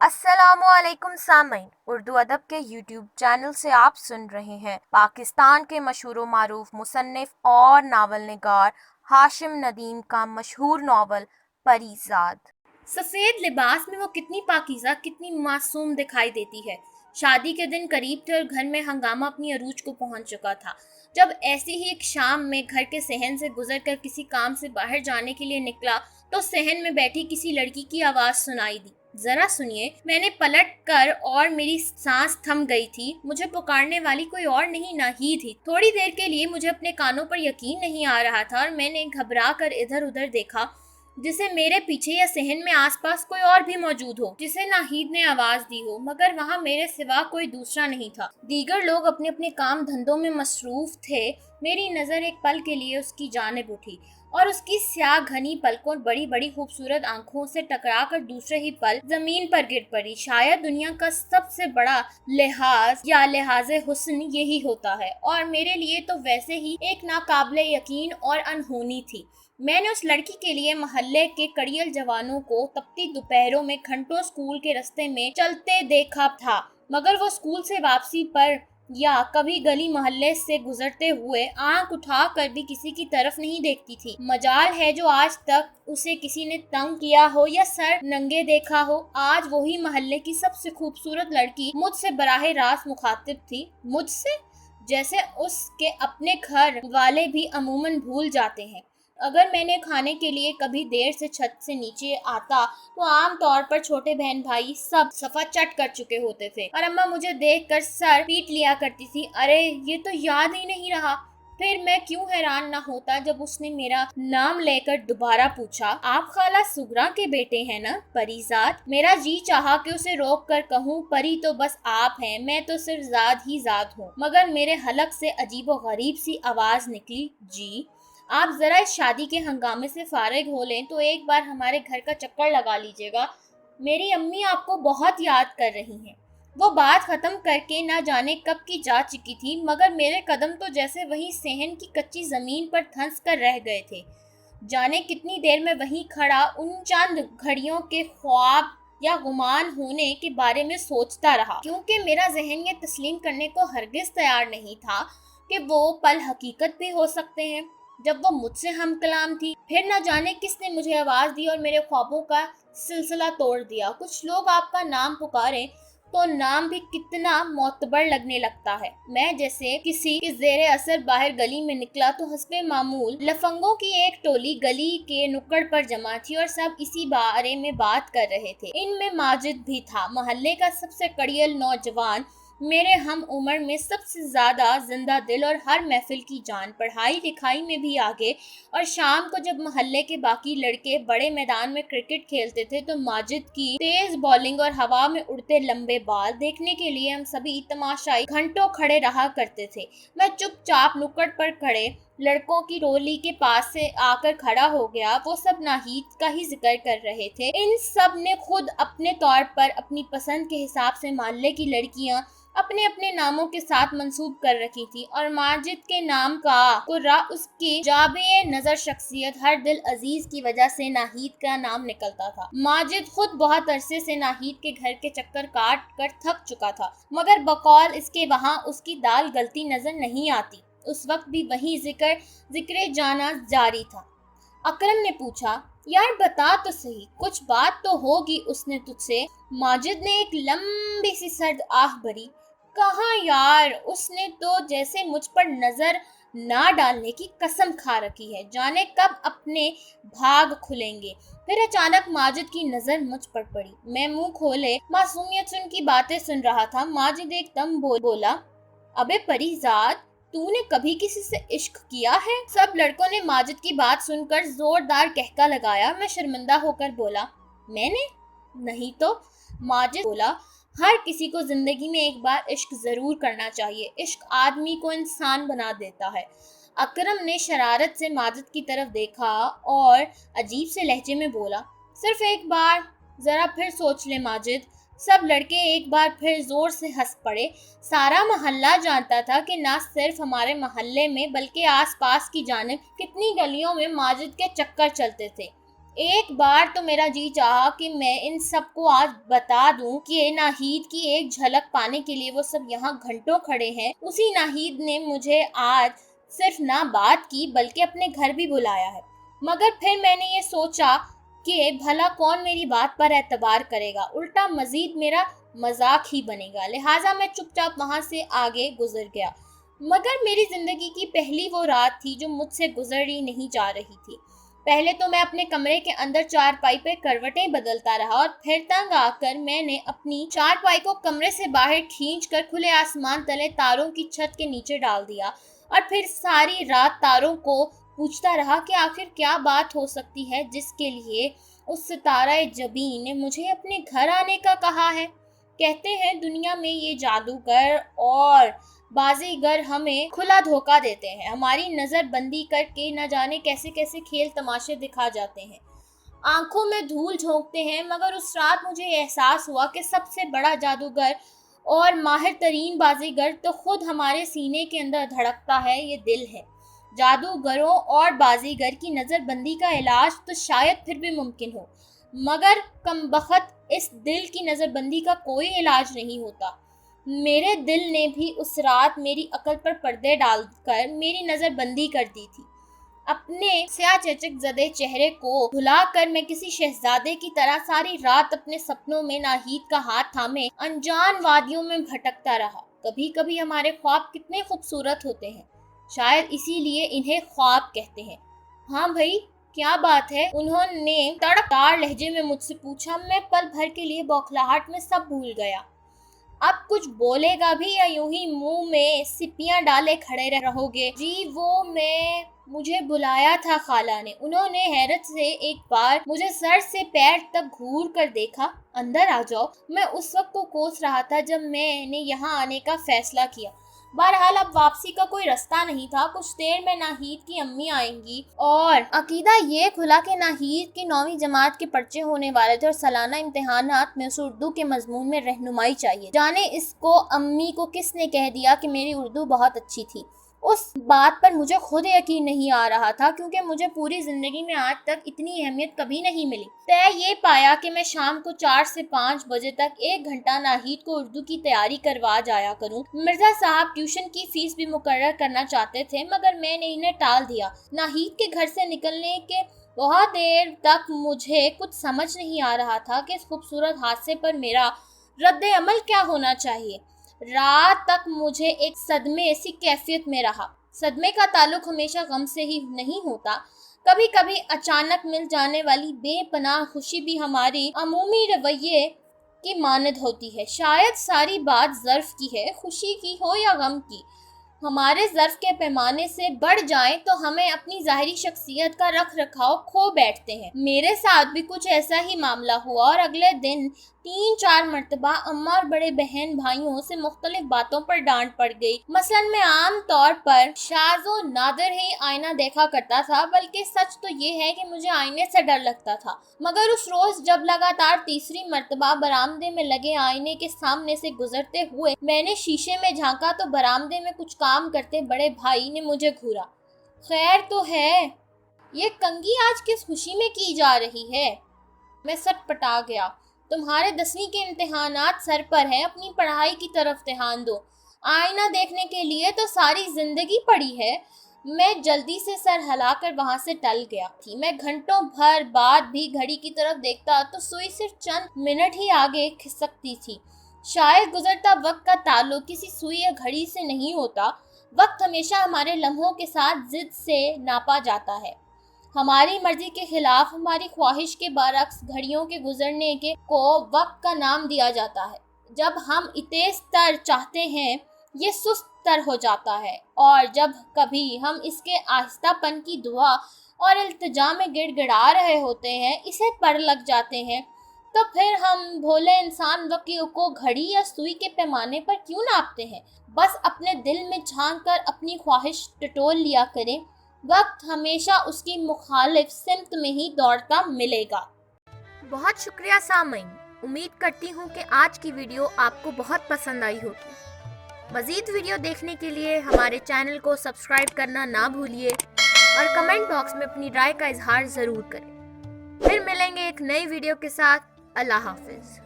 السلام علیکم سامعین، اردو ادب کے یوٹیوب چینل سے آپ سن رہے ہیں پاکستان کے مشہور و معروف مصنف اور ناول نگار ہاشم ندیم کا مشہور ناول پری زاد۔ سفید لباس میں وہ کتنی پاکیزہ، کتنی معصوم دکھائی دیتی ہے۔ شادی کے دن قریب تھے اور گھر میں ہنگامہ اپنی عروج کو پہنچ چکا تھا جب ایسی ہی ایک شام میں گھر کے صحن سے گزر کر کسی کام سے باہر جانے کے لیے نکلا تو صحن میں بیٹھی کسی لڑکی کی آواز سنائی دی، ذرا سنیے۔ میں نے پلٹ کر اور میری سانس تھم گئی تھی۔ مجھے پکارنے والی کوئی اور نہیں، ناہید ہی۔ تھوڑی دیر کے لیے مجھے اپنے کانوں پر یقین نہیں آ رہا تھا اور میں نے گھبرا کر ادھر ادھر دیکھا جسے میرے پیچھے یا صحن میں آس پاس کوئی اور بھی موجود ہو جسے ناہید نے آواز دی ہو، مگر وہاں میرے سوا کوئی دوسرا نہیں تھا۔ دیگر لوگ اپنے اپنے کام دھندوں میں مصروف تھے۔ میری نظر ایک پل کے لیے اس کی جانب اٹھی اور اس کی سیاہ گھنی پلکوں اور بڑی بڑی خوبصورت آنکھوں سے ٹکرا کر دوسرے ہی پل زمین پر گر پڑی۔ شاید دنیا کا سب سے بڑا لحاظ یا لحاظ حسن یہی ہوتا ہے، اور میرے لیے تو ویسے ہی ایک ناقابل یقین اور انہونی تھی۔ میں نے اس لڑکی کے لیے محلے کے کڑیل جوانوں کو تپتی دوپہروں میں گھنٹوں اسکول کے رستے میں چلتے دیکھا تھا، مگر وہ اسکول سے واپسی پر یا کبھی گلی محلے سے گزرتے ہوئے آنکھ اٹھا کر بھی کسی کی طرف نہیں دیکھتی تھی۔ مجال ہے جو آج تک اسے کسی نے تنگ کیا ہو یا سر ننگے دیکھا ہو، آج وہی محلے کی سب سے خوبصورت لڑکی مجھ سے براہ راست مخاطب تھی۔ مجھ سے جیسے اس کے اپنے گھر والے بھی عموماً بھول جاتے ہیں۔ اگر میں نے کھانے کے لیے کبھی دیر سے چھت سے نیچے آتا تو عام طور پر چھوٹے بہن بھائی سب صفا چٹ کر چکے ہوتے تھے اور اماں مجھے دیکھ کر سر پیٹ لیا کرتی تھی، ارے یہ تو یاد ہی نہیں رہا۔ پھر میں کیوں حیران نہ ہوتا جب اس نے میرا نام لے کر دوبارہ پوچھا، آپ خالہ سغرا کے بیٹے ہیں نا، پری زاد؟ میرا جی چاہا کہ اسے روک کر کہوں، پری تو بس آپ ہیں، میں تو صرف زاد ہی زاد ہوں، مگر میرے حلق سے عجیب و غریب سی آواز نکلی، جی آپ ذرا اس شادی کے ہنگامے سے فارغ ہو لیں تو ایک بار ہمارے گھر کا چکر لگا لیجیے گا، میری امی آپ کو بہت یاد کر رہی ہیں۔ وہ بات ختم کر کے نہ جانے کب کی جا چکی تھی، مگر میرے قدم تو جیسے وہیں صحن کی کچی زمین پر دھنس کر رہ گئے تھے۔ جانے کتنی دیر میں وہیں کھڑا ان چند گھڑیوں کے خواب یا گمان ہونے کے بارے میں سوچتا رہا، کیونکہ میرا ذہن یہ تسلیم کرنے کو ہرگز تیار نہیں تھا کہ وہ پل حقیقت بھی ہو سکتے ہیں جب وہ مجھ سے ہم کلام تھی۔ پھر نہ جانے کس نے مجھے آواز دی اور میرے خوابوں کا سلسلہ توڑ دیا۔ کچھ لوگ آپ کا نام پکاریں تو نام بھی کتنا معتبر لگنے لگتا ہے۔ میں جیسے کسی کے زیر اثر باہر گلی میں نکلا تو حسب معمول لفنگوں کی ایک ٹولی گلی کے نکڑ پر جمع تھی اور سب اسی بارے میں بات کر رہے تھے۔ ان میں ماجد بھی تھا، محلے کا سب سے کڑیل نوجوان، میرے ہم عمر میں سب سے زیادہ زندہ دل اور ہر محفل کی جان، پڑھائی لکھائی میں بھی آگے، اور شام کو جب محلے کے باقی لڑکے بڑے میدان میں کرکٹ کھیلتے تھے تو ماجد کی تیز بولنگ اور ہوا میں اڑتے لمبے بال دیکھنے کے لیے ہم سبھی تماشائی گھنٹوں کھڑے رہا کرتے تھے۔ میں چپ چاپ نکڑ پر کھڑے لڑکوں کی ٹولی کے پاس سے آ کر کھڑا ہو گیا۔ وہ سب ناہید کا ہی ذکر کر رہے تھے۔ ان سب نے خود اپنے طور پر اپنی پسند کے حساب سے محلے کی لڑکیاں اپنے اپنے ناموں کے ساتھ منسوب کر رکھی تھی، اور ماجد کے نام کا قرہ اس کی جابے نظر شخصیت ہر دل عزیز کی وجہ سے ناہید کا نام نکلتا تھا۔ ماجد خود بہت عرصے سے ناہید کے گھر کے چکر کاٹ کر تھک چکا تھا، مگر بقول اس کے وہاں اس کی دال گلتی نظر نہیں آتی۔ اس وقت بھی وہی ذکر جانا جاری تھا۔ اکرم نے پوچھا، یار بتا تو صحیح، کچھ بات تو ہوگی اس نے تجھ سے؟ ماجد نے ایک لمبی سی سرد آہ بھری، کہاں یار، اس نے تو جیسے مجھ پر نظر نہ ڈالنے کی قسم کھا رکھی ہے، جانے کب اپنے بھاگ کھلیں گے۔ پھر اچانک ماجد کی نظر مجھ پر پڑی۔ میں منہ کھولے معصومیت سے ان کی باتیں سن رہا تھا۔ ماجد ایک دم بولا، ابے پری زاد، تو نے کبھی کسی سے عشق کیا ہے؟ سب لڑکوں نے ماجد کی بات سن کر زوردار قہقہ لگایا۔ میں شرمندہ ہو کر بولا، میں نے؟ نہیں تو۔ ماجد بولا، ہر کسی کو زندگی میں ایک بار عشق ضرور کرنا چاہیے، عشق آدمی کو انسان بنا دیتا ہے۔ اکرم نے شرارت سے ماجد کی طرف دیکھا اور عجیب سے لہجے میں بولا، صرف ایک بار، ذرا پھر سوچ لے ماجد۔ سب لڑکے ایک بار پھر زور سے ہنس پڑے۔ سارا محلہ جانتا تھا کہ نہ صرف ہمارے محلے میں بلکہ آس پاس کی جانب کتنی گلیوں میں ماجد کے چکر چلتے تھے۔ ایک بار تو میرا جی چاہا کہ میں ان سب کو آج بتا دوں کہ ناہید کی ایک جھلک پانے کے لیے وہ سب یہاں گھنٹوں کھڑے ہیں۔ اسی ناہید نے مجھے آج صرف نہ بات کی بلکہ اپنے گھر بھی بلایا ہے، مگر پھر میں نے یہ سوچا کہ بھلا کون میری بات پر اعتبار کرے گا، الٹا مزید میرا مذاق ہی بنے گا، لہٰذا میں چپ چاپ وہاں سے آگے گزر گیا۔ مگر میری زندگی کی پہلی وہ رات تھی جو مجھ سے گزری نہیں جا رہی تھی۔ پہلے تو میں اپنے کمرے کے اندر چارپائی پہ کروٹیں بدلتا رہا اور پھر تنگ آ کر میں نے اپنی چارپائی کو کمرے سے باہر کھینچ کر کھلے آسمان تلے تاروں کی چھت کے نیچے ڈال دیا، اور پھر ساری رات تاروں کو پوچھتا رہا کہ آخر کیا بات ہو سکتی ہے جس کے لیے اس ستارہ جبیں نے مجھے اپنے گھر آنے کا کہا ہے۔ کہتے ہیں دنیا میں یہ جادوگر اور بازیگر ہمیں کھلا دھوکہ دیتے ہیں، ہماری نظر بندی کر کے نہ جانے کیسے کیسے کھیل تماشے دکھا جاتے ہیں، آنکھوں میں دھول جھونکتے ہیں۔ مگر اس رات مجھے احساس ہوا کہ سب سے بڑا جادوگر اور ماہر ترین بازیگر تو خود ہمارے سینے کے اندر دھڑکتا ہے، یہ دل ہے۔ جادوگروں اور بازیگر کی نظر بندی کا علاج تو شاید پھر بھی ممکن ہو، مگر کمبخت اس دل کی نظر بندی کا کوئی علاج نہیں ہوتا۔ میرے دل نے بھی اس رات میری عقل پر پردے ڈال کر میری نظر بندی کر دی تھی۔ اپنے سیاہ چچک زدے چہرے کو بھلا کر میں کسی شہزادے کی طرح ساری رات اپنے سپنوں میں ناہید کا ہاتھ تھامے انجان وادیوں میں بھٹکتا رہا۔ کبھی کبھی ہمارے خواب کتنے خوبصورت ہوتے ہیں، شاید اسی لیے انہیں خواب کہتے ہیں۔ ہاں بھائی، کیا بات ہے؟ انہوں نے تڑکدار لہجے میں مجھ سے پوچھا۔ میں پل بھر کے لیے بوکھلاہٹ میں سب بھول گیا۔ اب کچھ بولے گا بھی یا یوں ہی منہ میں سپیاں ڈالے کھڑے رہو گے؟ جی وہ مجھے بلایا تھا خالہ نے۔ انہوں نے حیرت سے ایک بار مجھے سر سے پیر تک گھور کر دیکھا۔ اندر آ جاؤ۔ میں اس وقت کو کوس رہا تھا جب میں نے یہاں آنے کا فیصلہ کیا۔ بہرحال اب واپسی کا کوئی رستہ نہیں تھا۔ کچھ دیر میں ناہید کی امی آئیں گی اور عقیدہ یہ کھلا کہ ناہید کی 9ویں جماعت کے پرچے ہونے والے تھے اور سالانہ امتحانات میں اسے اردو کے مضمون میں رہنمائی چاہیے۔ جانے اس کو امی کو کس نے کہہ دیا کہ میری اردو بہت اچھی تھی۔ اس بات پر مجھے خود یقین نہیں آ رہا تھا، کیونکہ مجھے پوری زندگی میں آج تک اتنی اہمیت کبھی نہیں ملی۔ طے یہ پایا کہ میں شام کو 4 سے 5 بجے تک 1 گھنٹہ ناہید کو اردو کی تیاری کروا جایا کروں۔ مرزا صاحب ٹیوشن کی فیس بھی مقرر کرنا چاہتے تھے، مگر میں نے انہیں ٹال دیا۔ ناہید کے گھر سے نکلنے کے بہت دیر تک مجھے کچھ سمجھ نہیں آ رہا تھا کہ اس خوبصورت حادثے پر میرا رد عمل کیا ہونا چاہیے۔ رات تک مجھے ایک صدمے سی کیفیت میں رہا۔ صدمے کا تعلق ہمیشہ غم سے ہی نہیں ہوتا، کبھی کبھی اچانک مل جانے والی بے پناہ خوشی بھی ہماری عمومی رویے کی مانند ہوتی ہے۔ شاید ساری بات ظرف کی ہے، خوشی کی ہو یا غم کی۔ ہمارے ظرف کے پیمانے سے بڑھ جائیں تو ہمیں اپنی ظاہری شخصیت کا رکھ رکھاؤ کھو بیٹھتے ہیں۔ میرے ساتھ بھی کچھ ایسا ہی معاملہ ہوا اور اگلے دن 3-4 مرتبہ اماں اور بڑے بہن بھائیوں سے مختلف باتوں پر ڈانٹ پڑ گئی۔ مثلاً میں عام طور پر شاذ و نادر ہی آئینہ دیکھا کرتا تھا، بلکہ سچ تو یہ ہے کہ مجھے آئینے سے ڈر لگتا تھا۔ مگر اس روز جب لگاتار تیسری مرتبہ برآمدے میں لگے آئینے کے سامنے سے گزرتے ہوئے میں نے شیشے میں جھانکا تو برآمدے میں کچھ کام کرتے بڑے بھائی نے مجھے گھورا۔ خیر تو ہے، یہ کنگھی آج کس خوشی میں کی جا رہی ہے؟ میں سٹ پٹا گیا۔ تمہارے 10ویں کے امتحانات سر پر ہیں، اپنی پڑھائی کی طرف دھیان دو۔ آئینہ دیکھنے کے لیے تو ساری زندگی پڑی ہے۔ میں جلدی سے سر ہلا کر وہاں سے ٹل گیا تھی۔ میں گھنٹوں بھر بعد بھی گھڑی کی طرف دیکھتا تو سوئی صرف چند منٹ ہی آگے کھسکتی تھی۔ شاید گزرتا وقت کا تعلق کسی سوئی یا گھڑی سے نہیں ہوتا۔ وقت ہمیشہ ہمارے لمحوں کے ساتھ ضد سے ناپا جاتا ہے۔ ہماری مرضی کے خلاف، ہماری خواہش کے برعکس گھڑیوں کے گزرنے کو وقت کا نام دیا جاتا ہے۔ جب ہم تیز تر چاہتے ہیں، یہ سست تر ہو جاتا ہے، اور جب کبھی ہم اس کے آہستہ پن کی دعا اور التجا میں گڑ گڑا رہے ہوتے ہیں، اسے پر لگ جاتے ہیں، تو پھر ہم بھولے انسان وقت کو گھڑی یا سوئی کے پیمانے پر کیوں ناپتے ہیں؟ بس اپنے دل میں جھانک کر اپنی خواہش ٹٹول لیا کریں، وقت ہمیشہ اس کی مخالف سمت میں ہی دوڑتا ملے گا۔ بہت شکریہ سامعین، امید کرتی ہوں کہ آج کی ویڈیو آپ کو بہت پسند آئی ہوگی۔ مزید ویڈیو دیکھنے کے لیے ہمارے چینل کو سبسکرائب کرنا نہ بھولیے اور کمنٹ باکس میں اپنی رائے کا اظہار ضرور کریں۔ پھر ملیں گے ایک نئی ویڈیو کے ساتھ. اللہ حافظ.